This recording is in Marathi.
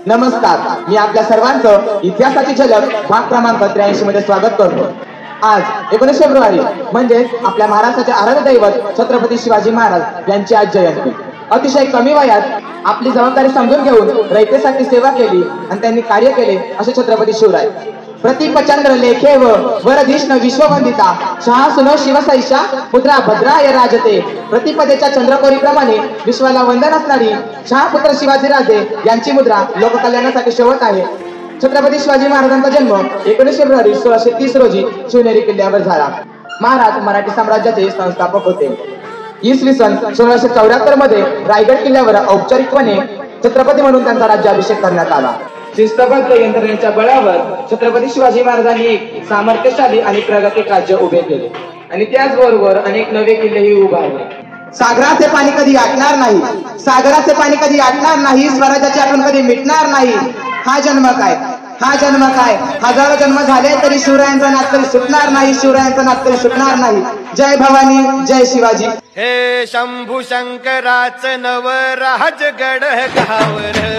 नमस्कार, मी आपल्या सर्वांचं इतिहासाची झलक भाग क्रमांक 83 मध्ये स्वागत करतो। आज 19 फेब्रुवारी म्हणजेच आपल्या महाराष्ट्राचे आराध्य दैवत छत्रपती शिवाजी महाराज यांची आज जयंती। अतिशय कमी वयात आपली जबाबदारी समजून घेऊन रयतेसाठी सेवा केली आणि त्यांनी कार्य केले असे छत्रपती शिवराय। प्रतिपचंद्र लेखे व वरधिष्ण विश्ववंदिता शहासुनो शिवसैषा पुत्रा भद्राय राजते। प्रतिपदेच्या चंद्रकोरीप्रमाणे विश्वाला वंदन असणारी शहापुत्र शिवाजीराजे यांची मुद्रा लोककल्याणासाठी शोभत आहे। छत्रपती शिवाजी महाराजांचा जन्म 19 फेब्रुवारी 1630 रोजी शिवनेरी किल्ल्यावर झाला। महाराज मराठी साम्राज्याचे संस्थापक होते। इसवी सन 1674 मध्ये रायगड किल्ल्यावर औपचारिकपणे छत्रपती म्हणून त्यांचा राज्याभिषेक करण्यात आला। शिस्तबद्ध यंत्रणेच्या बळावर छत्रपती शिवाजी महाराजांनी एक सामर्थ्यशाली आणि प्रगतिक राज्य उभे केले आणि त्याचबरोबर अनेक नवे किल्लेही उभारले। सागराचे पाणी कधी आटणार नाही, सागराचे पाणी कधी आटणार नाही, स्वराज्याची आठवण कधी मिटणार नाही। हा जन्म काय हजारो जन्म झाले तरी शिवरायांचा नाद कधी सुटणार नाही, शिवरायांचा नाद कधी सुटणार नाही। जय भवानी, जय शिवाजी। हे शंभू शंकराच नव राजगड गावर